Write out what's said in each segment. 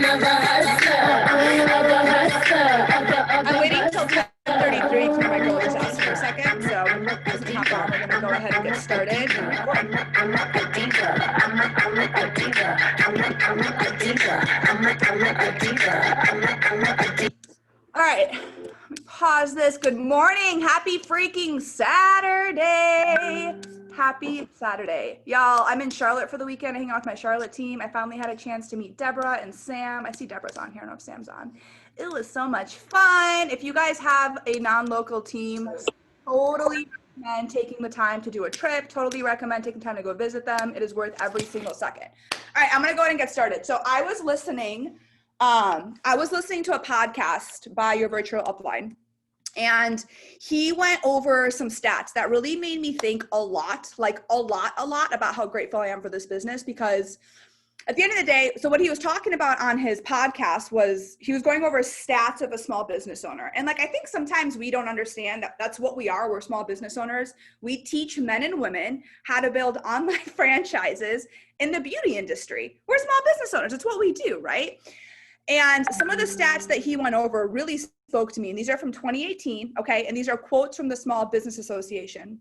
I'm waiting till 10:33 because my girl just asked for a second, so as we hop on, we're gonna go ahead and get started. All right, let me pause this. Good morning, happy freaking Saturday. Happy Saturday. Y'all, I'm in Charlotte for the weekend. I hang out with my Charlotte team. I finally had a chance to meet Deborah and Sam. I see Deborah's on here. I don't know if Sam's on. It was so much fun. If you guys have a non-local team, totally recommend taking the time to do a trip. Totally recommend taking time to go visit them. It is worth every single second. All right, I'm going to go ahead and get started. So I was listening to a podcast by Your Virtual Upline. And he went over some stats that really made me think a lot about how grateful I am for this business, because at the end of the day, so what he was talking about on his podcast was he was going over stats of a small business owner. And like, I think sometimes we don't understand that that's what we are. We're small business owners. We teach men and women how to build online franchises in the beauty industry. We're small business owners. It's what we do, right? And some of the stats that he went over really spoke to me. And these are from 2018, okay? And these are quotes from the Small Business Association.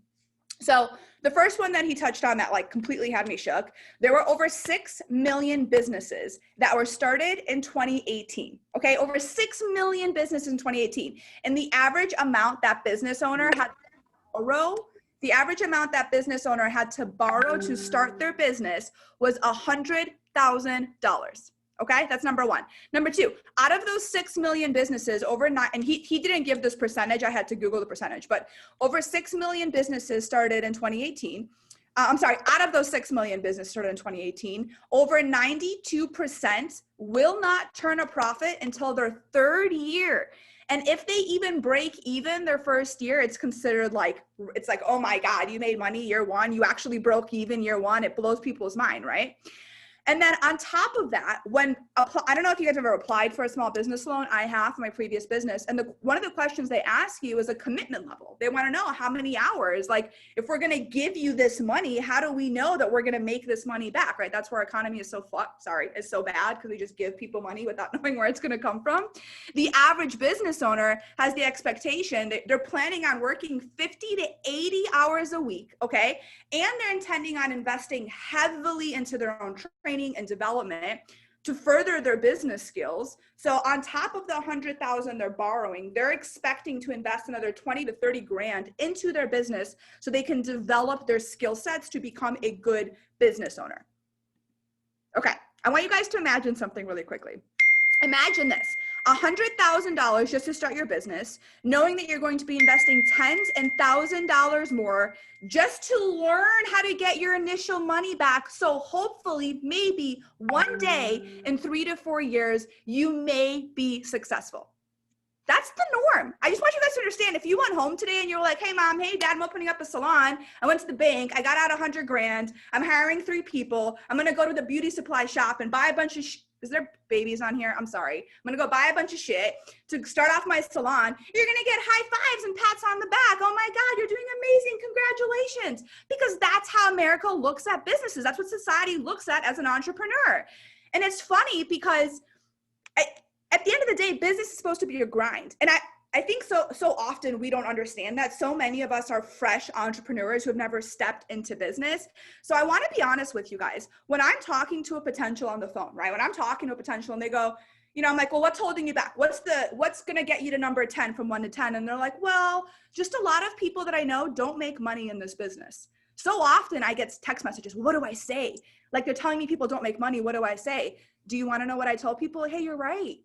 So the first one that he touched on that like completely had me shook, there were over 6 million businesses that were started in 2018, okay? Over 6 million businesses in 2018. And the average amount that business owner had to borrow to start their business was $100,000. Okay, that's number one. Number two, out of those 6 million businesses, and he didn't give this percentage, I had to Google the percentage, but over 6 million businesses started in 2018. Out of those 6 million businesses started in 2018, over 92% will not turn a profit until their third year. And if they even break even their first year, it's considered like, oh my God, you made money year one, you actually broke even year one. It blows people's mind, right? And then on top of that, I don't know if you guys have ever applied for a small business loan. I have for my previous business. And one of the questions they ask you is a commitment level. They want to know how many hours, like if we're going to give you this money, how do we know that we're going to make this money back, right? That's where our economy is so bad because we just give people money without knowing where it's going to come from. The average business owner has the expectation that they're planning on working 50 to 80 hours a week, okay? And they're intending on investing heavily into their own training and development to further their business skills. So on top of the $100,000 they're borrowing, they're expecting to invest another 20 to 30 grand into their business so they can develop their skill sets to become a good business owner. Okay, I want you guys to imagine something really quickly. Imagine this. $100,000 just to start your business, knowing that you're going to be investing tens and $1,000s more just to learn how to get your initial money back. So hopefully, maybe one day in 3 to 4 years, you may be successful. That's the norm. I just want you guys to understand, if you went home today and you're like, hey mom, hey dad, I'm opening up a salon. I went to the bank. I got out 100 grand. I'm hiring 3 people. I'm going to go to the beauty supply shop and buy a bunch of is there babies on here? I'm sorry. I'm going to go buy a bunch of shit to start off my salon. You're going to get high fives and pats on the back. Oh my God, you're doing amazing. Congratulations. Because that's how America looks at businesses. That's what society looks at as an entrepreneur. And it's funny because at the end of the day, business is supposed to be a grind. And I think so often we don't understand that. So many of us are fresh entrepreneurs who have never stepped into business. So I want to be honest with you guys. When I'm talking to a potential on the phone, right? When I'm talking to a potential and they go, I'm like, well, what's holding you back? What's going to get you to number 10 from 1 to 10? And they're like, well, just a lot of people that I know don't make money in this business. So often I get text messages. What do I say? Like they're telling me people don't make money. What do I say? Do you want to know what I tell people? Hey, you're right.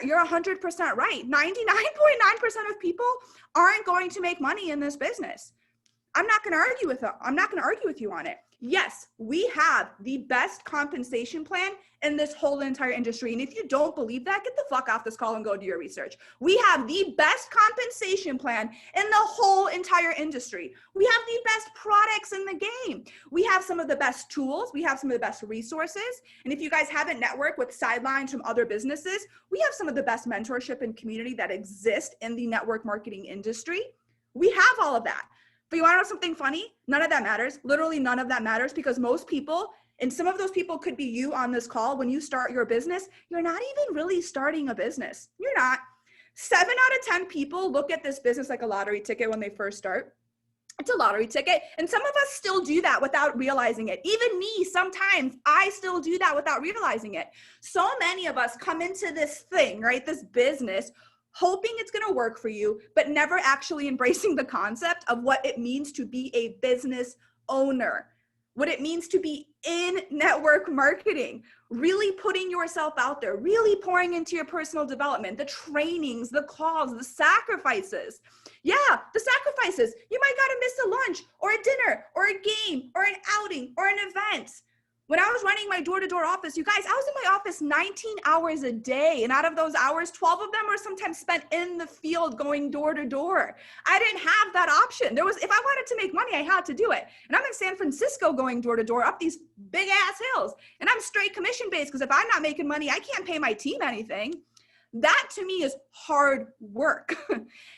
You're 100% right. 99.9% of people aren't going to make money in this business. I'm not going to argue with them. I'm not going to argue with you on it. Yes, we have the best compensation plan in this whole entire industry. And if you don't believe that, get the fuck off this call and go do your research. We have the best compensation plan in the whole entire industry. We have the best products in the game. We have some of the best tools. We have some of the best resources. And if you guys haven't networked with sidelines from other businesses, we have some of the best mentorship and community that exist in the network marketing industry. We have all of that. But you want to know something funny? None of that matters. Literally none of that matters, because most people And some of those people could be you on this call. When you start your business, you're not even really starting a business. You're not. 7 out of 10 people look at this business like a lottery ticket when they first start. It's a lottery ticket. And some of us still do that without realizing it. Even me, sometimes I still do that without realizing it. So many of us come into this thing, right? This business, hoping it's going to work for you, but never actually embracing the concept of what it means to be a business owner, what it means to be in network marketing, really putting yourself out there, really pouring into your personal development, the trainings, the calls, the sacrifices. Yeah, the sacrifices. You might gotta miss a lunch or a dinner or a game or an outing or an event. When I was running my door-to-door office, you guys, I was in my office 19 hours a day. And out of those hours, 12 of them were sometimes spent in the field going door to door. I didn't have that option. If I wanted to make money, I had to do it. And I'm in San Francisco going door to door up these big ass hills. And I'm straight commission based because if I'm not making money, I can't pay my team anything. That to me is hard work.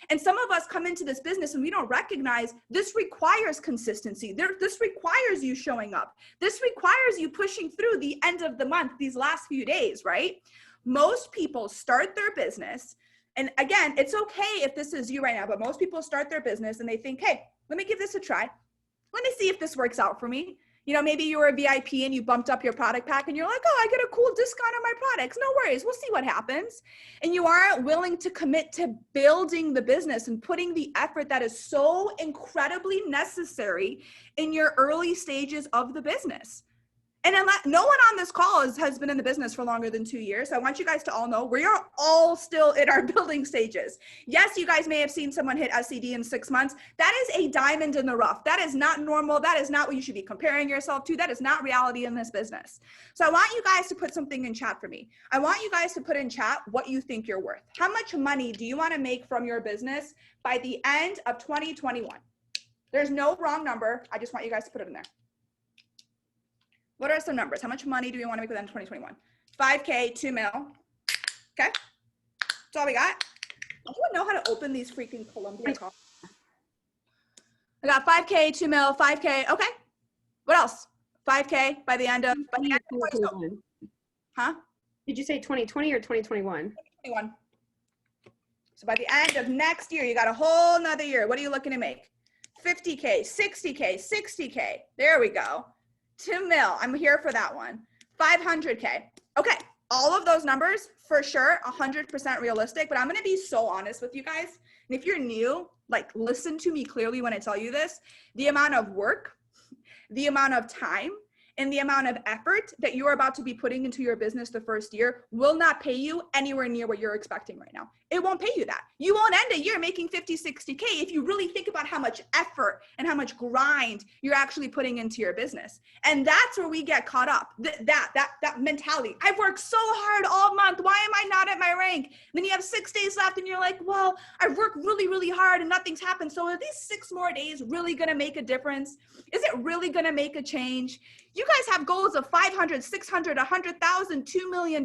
And some of us come into this business and we don't recognize this requires consistency. This requires you showing up. This requires you pushing through the end of the month, these last few days, right? Most people start their business. And again, it's okay if this is you right now, but most people start their business and they think, hey, let me give this a try. Let me see if this works out for me. You know, maybe you were a VIP and you bumped up your product pack and you're like, oh, I get a cool discount on my products. No worries. We'll see what happens. And you aren't willing to commit to building the business and putting the effort that is so incredibly necessary in your early stages of the business. And no one on this call has been in the business for longer than 2 years. So I want you guys to all know we are all still in our building stages. Yes, you guys may have seen someone hit SED in 6 months. That is a diamond in the rough. That is not normal. That is not what you should be comparing yourself to. That is not reality in this business. So I want you guys to put something in chat for me. I want you guys to put in chat what you think you're worth. How much money do you want to make from your business by the end of 2021? There's no wrong number. I just want you guys to put it in there. What are some numbers? How much money do we want to make within 2021? 5K, 2 mil. Okay. That's all we got. Anyone know how to open these freaking Columbia calls? I got 5K, 2 mil, 5K. Okay. What else? 5K by the end of 2021. Huh? Did you say 2020 or 2021? 2021. So by the end of next year, you got a whole nother year. What are you looking to make? 50K, 60K, 60K. There we go. 2 mil, I'm here for that one. 500K. Okay, all of those numbers for sure, 100% realistic, but I'm gonna be so honest with you guys. And if you're new, like listen to me clearly when I tell you this, the amount of work, the amount of time, and the amount of effort that you're about to be putting into your business the first year will not pay you anywhere near what you're expecting right now. It won't pay you that. You won't end a year making 50, 60K if you really think about how much effort and how much grind you're actually putting into your business. And that's where we get caught up, that mentality. I've worked so hard all month. Why am I not at my rank? And then you have 6 days left and you're like, well, I've worked really, really hard and nothing's happened. So are these 6 more days really gonna make a difference? Is it really gonna make a change? You guys have goals of 500, 600, 100,000, $2 million.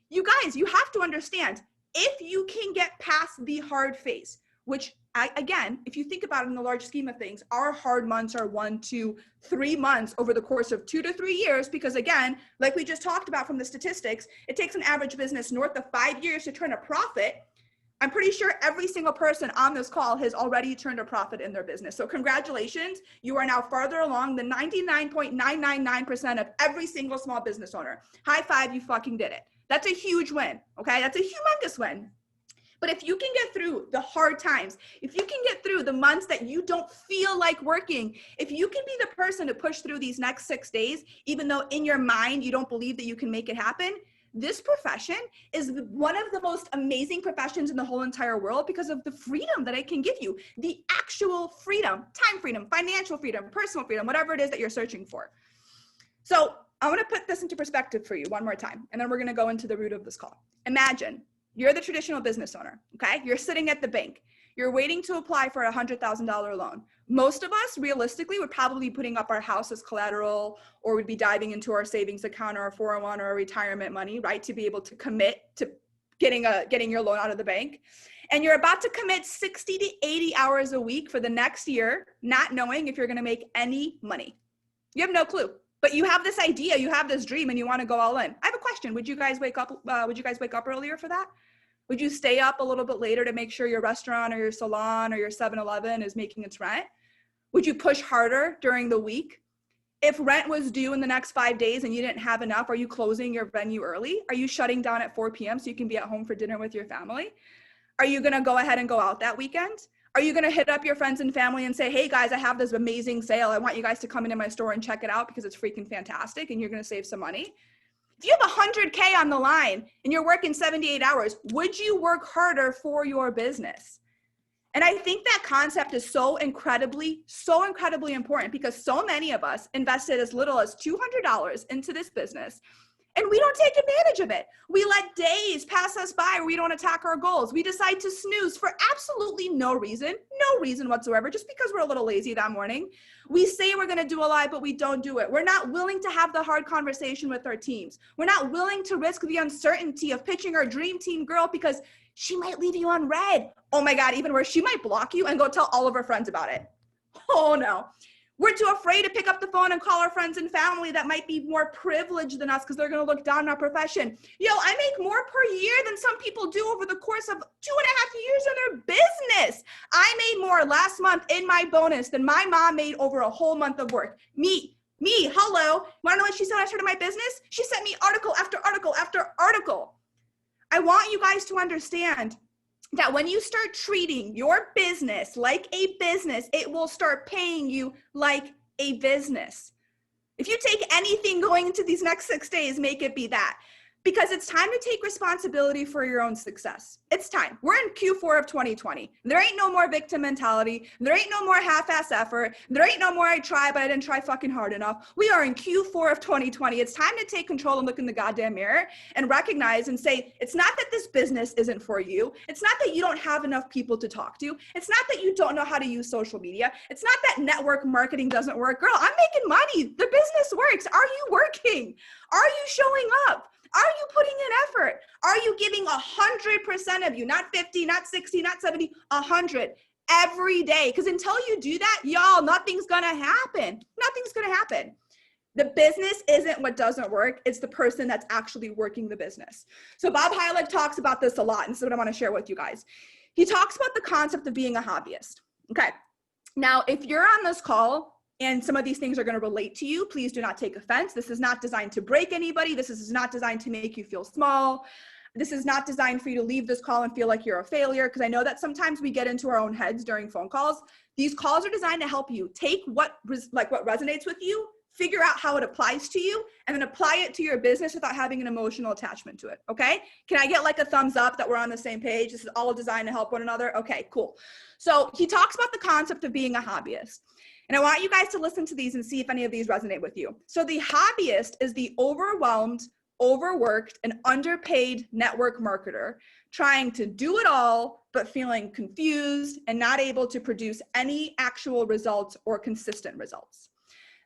You guys, you have to understand, if you can get past the hard phase, which again, if you think about it in the large scheme of things, our hard months are 1 to 3 months over the course of 2 to 3 years, because again, like we just talked about from the statistics, it takes an average business north of 5 years to turn a profit. I'm pretty sure every single person on this call has already turned a profit in their business. So congratulations, you are now farther along than 99.999% of every single small business owner. High five, you fucking did it. That's a huge win, okay? That's a humongous win. But if you can get through the hard times, if you can get through the months that you don't feel like working, if you can be the person to push through these next 6 days, even though in your mind you don't believe that you can make it happen, this profession is one of the most amazing professions in the whole entire world because of the freedom that it can give you, the actual freedom, time freedom, financial freedom, personal freedom, whatever it is that you're searching for. So I want to put this into perspective for you one more time, and then we're going to go into the root of this call. Imagine you're the traditional business owner, okay? You're sitting at the bank. You're waiting to apply for a $100,000 loan. Most of us, realistically, would probably be putting up our house as collateral, or would be diving into our savings account or our 401 or our retirement money, right? To be able to commit to getting your loan out of the bank. And you're about to commit 60 to 80 hours a week for the next year, not knowing if you're going to make any money. You have no clue. but you have this idea, you have this dream, and you want to go all in. I have a question. Would you guys wake up earlier for that? Would you stay up a little bit later to make sure your restaurant or your salon or your 7-Eleven is making its rent? Would you push harder during the week? If rent was due in the next 5 days and you didn't have enough, are you closing your venue early? Are you shutting down at 4 p.m. so you can be at home for dinner with your family? Are you going to go ahead and go out that weekend? Are you going to hit up your friends and family and say, hey guys, I have this amazing sale. I want you guys to come into my store and check it out because it's freaking fantastic and you're going to save some money? If you have 100K on the line and you're working 78 hours, would you work harder for your business? And I think that concept is so incredibly important because so many of us invested as little as $200 into this business and we don't take advantage of it. We let days pass us by where we don't attack our goals. We decide to snooze for absolutely no reason whatsoever, just because we're a little lazy that morning. We say we're gonna do a lot, but we don't do it. We're not willing to have the hard conversation with our teams. We're not willing to risk the uncertainty of pitching our dream team girl because she might leave you on red. Oh my God, even worse, she might block you and go tell all of her friends about it. Oh no. We're too afraid to pick up the phone and call our friends and family that might be more privileged than us because they're going to look down on our profession. Yo, I make more per year than some people do over the course of 2.5 years in their business. I made more last month in my bonus than my mom made over a whole month of work. Me, hello. Want to know what she said when I started my business? She sent me article after article after article. I want you guys to understand that when you start treating your business like a business, it will start paying you like a business. If you take anything going into these next 6 days, make it be that. Because it's time to take responsibility for your own success. It's time. We're in Q4 of 2020. There ain't no more victim mentality. There ain't no more half-ass effort. There ain't no more I tried, but I didn't try fucking hard enough. We are in Q4 of 2020. It's time to take control and look in the goddamn mirror and recognize and say, it's not that this business isn't for you. It's not that you don't have enough people to talk to. It's not that you don't know how to use social media. It's not that network marketing doesn't work. Girl, I'm making money. The business works. Are you working? Are you showing up? Are you putting in effort? Are you giving 100% of you, not 50, not 60, not 70, 100 every day? Because until you do that, y'all, nothing's gonna happen. Nothing's gonna happen. The business isn't what doesn't work. It's the person that's actually working the business. So Bob Heilig talks about this a lot, and this is what I want to share with you guys. He talks about the concept of being a hobbyist. Okay. Now, if you're on this call and some of these things are going to relate to you, please do not take offense. This is not designed to break anybody. This is not designed to make you feel small. This is not designed for you to leave this call and feel like you're a failure, because I know that sometimes we get into our own heads during phone calls. These calls are designed to help you take what resonates with you, figure out how it applies to you, and then apply it to your business without having an emotional attachment to it, okay? Can I get like a thumbs up that we're on the same page? This is all designed to help one another? Okay, cool. So he talks about the concept of being a hobbyist. And I want you guys to listen to these and see if any of these resonate with you. So the hobbyist is the overwhelmed, overworked, and underpaid network marketer trying to do it all, but feeling confused and not able to produce any actual results or consistent results.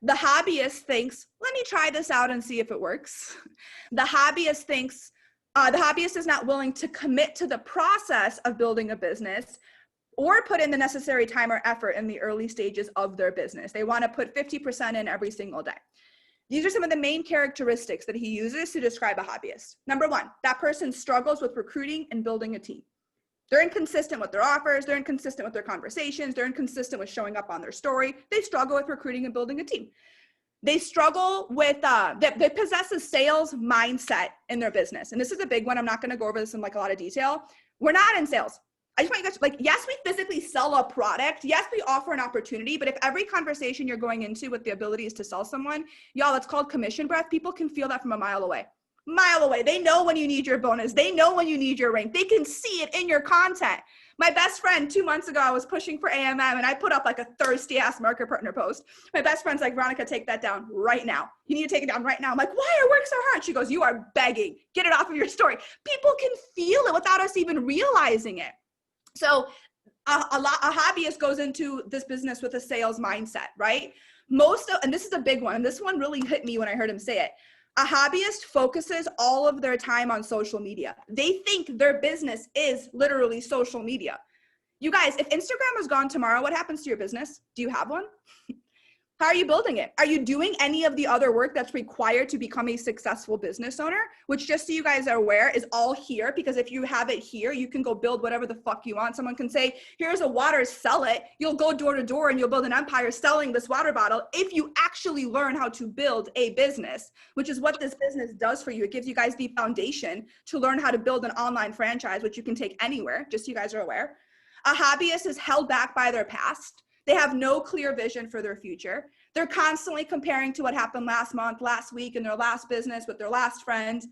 The hobbyist thinks, let me try this out and see if it works. The hobbyist thinks, the hobbyist is not willing to commit to the process of building a business or put in the necessary time or effort in the early stages of their business. They want to put 50% in every single day. These are some of the main characteristics that he uses to describe a hobbyist. Number one, that person struggles with recruiting and building a team. They're inconsistent with their offers. They're inconsistent with their conversations. They're inconsistent with showing up on their story. They struggle with recruiting and building a team. They struggle with, they possess a sales mindset in their business. And this is a big one. I'm not going to go over this in like a lot of detail. We're not in sales. I just want you guys to, like, yes, we physically sell a product. Yes, we offer an opportunity, but if every conversation you're going into with the ability is to sell someone, y'all, it's called commission breath. People can feel that from a mile away. Mile away. They know when you need your bonus. They know when you need your rank. They can see it in your content. My best friend 2 months ago, I was pushing for AMM and I put up like a thirsty ass market partner post. My best friend's like, Veronica, take that down right now. You need to take it down right now. I'm like, why? I work so hard. She goes, you are begging. Get it off of your story. People can feel it without us even realizing it. So a hobbyist goes into this business with a sales mindset, right? And this is a big one, and this one really hit me when I heard him say it. A hobbyist focuses all of their time on social media. They think their business is literally social media. You guys, if Instagram was gone tomorrow, what happens to your business? Do you have one? How are you building it? Are you doing any of the other work that's required to become a successful business owner? Which, just so you guys are aware, is all here, because if you have it here, you can go build whatever the fuck you want. Someone can say, here's a water, sell it. You'll go door to door and you'll build an empire selling this water bottle if you actually learn how to build a business, which is what this business does for you. It gives you guys the foundation to learn how to build an online franchise, which you can take anywhere, just so you guys are aware. A hobbyist is held back by their past. They have no clear vision for their future. They're constantly comparing to what happened last month, last week, in their last business with their last friend,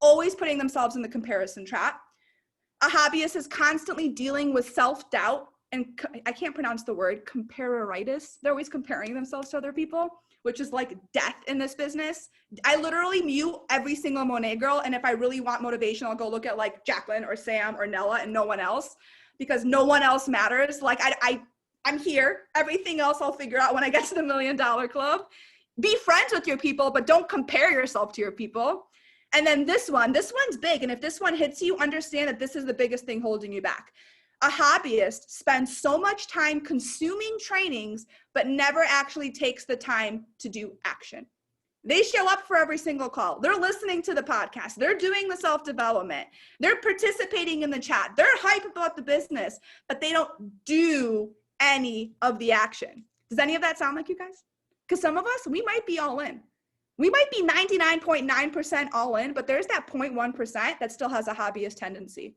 always putting themselves in the comparison trap. A hobbyist is constantly dealing with self-doubt, and I can't pronounce the word, compareritis. They're always comparing themselves to other people, which is like death in this business. I literally mute every single Monet girl, and if I really want motivation, I'll go look at like Jacqueline or Sam or Nella and no one else, because no one else matters. Like I'm here. Everything else I'll figure out when I get to the $1 Million Club. Be friends with your people, but don't compare yourself to your people. And then this one's big. And if this one hits you, understand that this is the biggest thing holding you back. A hobbyist spends so much time consuming trainings, but never actually takes the time to do action. They show up for every single call. They're listening to the podcast. They're doing the self-development. They're participating in the chat. They're hype about the business, but they don't do any of the action. Does any of that sound like you guys? Because some of us, we might be all in. We might be 99.9% all in, but there's that 0.1% that still has a hobbyist tendency.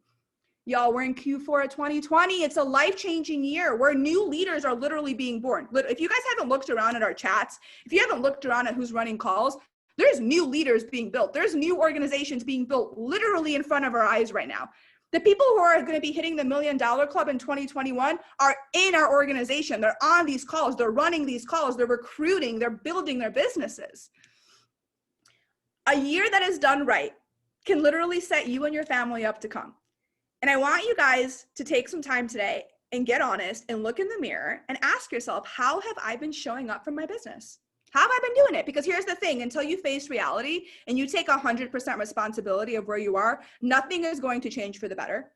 Y'all, we're in Q4 of 2020. It's a life-changing year where new leaders are literally being born. If you guys haven't looked around at our chats, if you haven't looked around at who's running calls, there's new leaders being built. There's new organizations being built literally in front of our eyes right now. The people who are going to be hitting the $1 Million Club in 2021 are in our organization. They're on these calls. They're running these calls. They're recruiting. They're building their businesses. A year that is done right can literally set you and your family up to come. And I want you guys to take some time today and get honest and look in the mirror and ask yourself, how have I been showing up for my business? How have I been doing it? Because here's the thing, until you face reality and you take 100% responsibility of where you are, nothing is going to change for the better.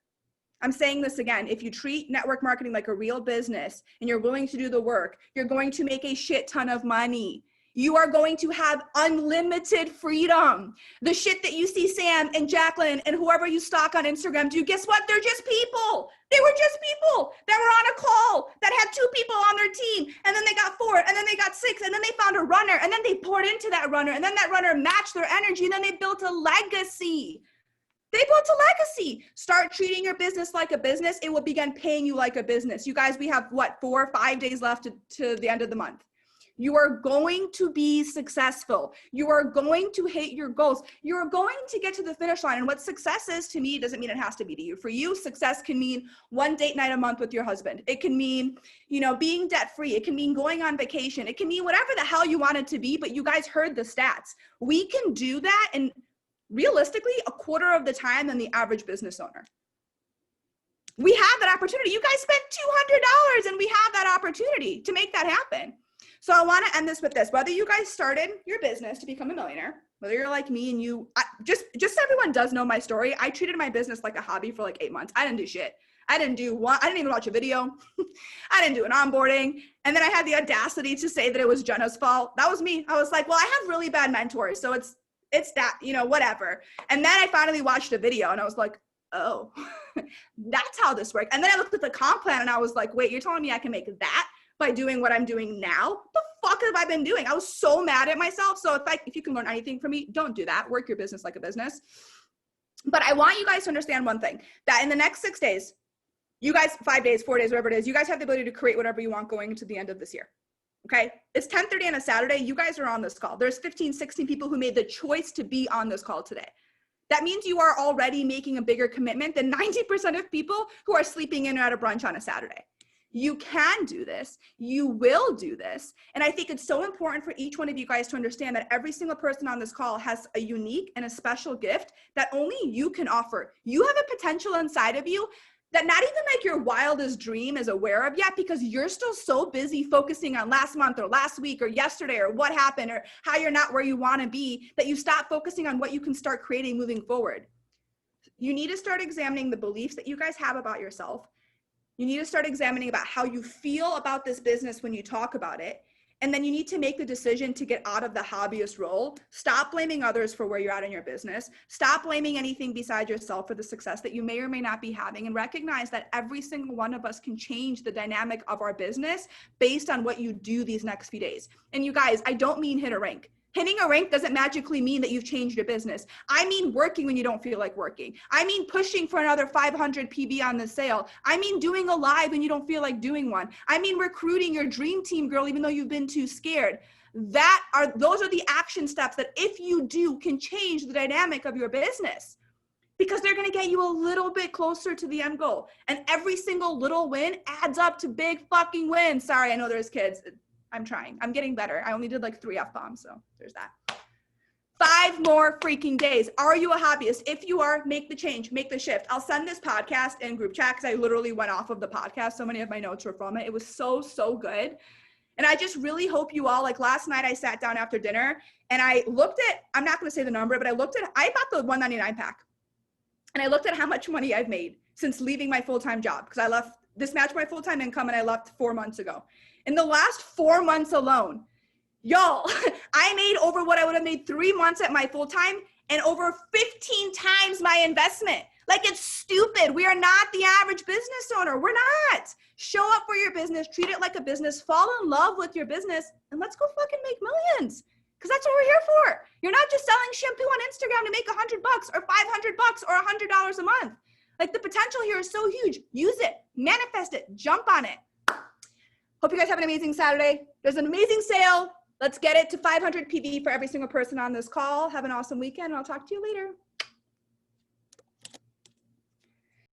I'm saying this again, if you treat network marketing like a real business and you're willing to do the work, you're going to make a shit ton of money. You are going to have unlimited freedom. The shit that you see Sam and Jacqueline and whoever you stalk on Instagram do, guess what? They're just people. They were just people that were on a call that had 2 people on their team, and then they got 4, and then they got 6, and then they found a runner, and then they poured into that runner, and then that runner matched their energy, and then they built a legacy. They built a legacy. Start treating your business like a business. It will begin paying you like a business. You guys, we have what, 4 or 5 days left to the end of the month. You are going to be successful. You are going to hit your goals. You are going to get to the finish line. And what success is to me doesn't mean it has to be to you. For you, success can mean 1 date night a month with your husband. It can mean, being debt free. It can mean going on vacation. It can mean whatever the hell you want it to be. But you guys heard the stats. We can do that in realistically a quarter of the time than the average business owner. We have that opportunity. You guys spent $200 and we have that opportunity to make that happen. So I want to end this with this. Whether you guys started your business to become a millionaire, whether you're like me and just so everyone does know my story, I treated my business like a hobby for like 8 months. I didn't do shit. I didn't even watch a video. I didn't do an onboarding. And then I had the audacity to say that it was Jenna's fault. That was me. I was like, well, I have really bad mentors. So it's that, whatever. And then I finally watched a video and I was like, oh, that's how this works. And then I looked at the comp plan and I was like, wait, you're telling me I can make that by doing what I'm doing now? What the fuck have I been doing? I was so mad at myself. So if you can learn anything from me, don't do that. Work your business like a business. But I want you guys to understand one thing, that in the next 6 days, you guys, 5 days, 4 days, whatever it is, you guys have the ability to create whatever you want going into the end of this year. Okay. It's 10:30 on a Saturday. You guys are on this call. There's 15, 16 people who made the choice to be on this call today. That means you are already making a bigger commitment than 90% of people who are sleeping in or at a brunch on a Saturday. You can do this. You will do this. And I think it's so important for each one of you guys to understand that every single person on this call has a unique and a special gift that only you can offer. You have a potential inside of you that not even like your wildest dream is aware of yet, because you're still so busy focusing on last month or last week or yesterday or what happened or how you're not where you want to be, that you stop focusing on what you can start creating moving forward. You need to start examining the beliefs that you guys have about yourself. You need to start examining about how you feel about this business when you talk about it. And then you need to make the decision to get out of the hobbyist role. Stop blaming others for where you're at in your business. Stop blaming anything besides yourself for the success that you may or may not be having, and recognize that every single one of us can change the dynamic of our business based on what you do these next few days. And you guys, I don't mean hit a rank. Hitting a rank doesn't magically mean that you've changed your business. I mean working when you don't feel like working. I mean pushing for another 500 PB on the sale. I mean doing a live when you don't feel like doing one. I mean recruiting your dream team girl even though you've been too scared. Those are the action steps that if you do can change the dynamic of your business, because they're going to get you a little bit closer to the end goal. And every single little win adds up to big fucking wins. Sorry, I know there's kids. I'm trying. I'm getting better. I only did like 3 F-bombs, so there's that. 5 more freaking days. Are you a hobbyist? If you are, make the change, make the shift. I'll send this podcast in group chat because I literally went off of the podcast. So many of my notes were from it. It was so, so good. And I just really hope you all, like last night I sat down after dinner and I looked at, I'm not going to say the number, but I bought the $199 pack. And I looked at how much money I've made since leaving my full-time job, because I left, this matched my full-time income and I left 4 months ago. In the last 4 months alone, y'all, I made over what I would have made 3 months at my full-time and over 15 times my investment. Like, it's stupid. We are not the average business owner. We're not. Show up for your business, treat it like a business, fall in love with your business, and let's go fucking make millions. Because that's what we're here for. You're not just selling shampoo on Instagram to make $100 or $500 or $100 a month. Like, the potential here is so huge. Use it, manifest it, jump on it. Hope you guys have an amazing Saturday. There's an amazing sale. Let's get it to 500 PV for every single person on this call. Have an awesome weekend, and I'll talk to you later.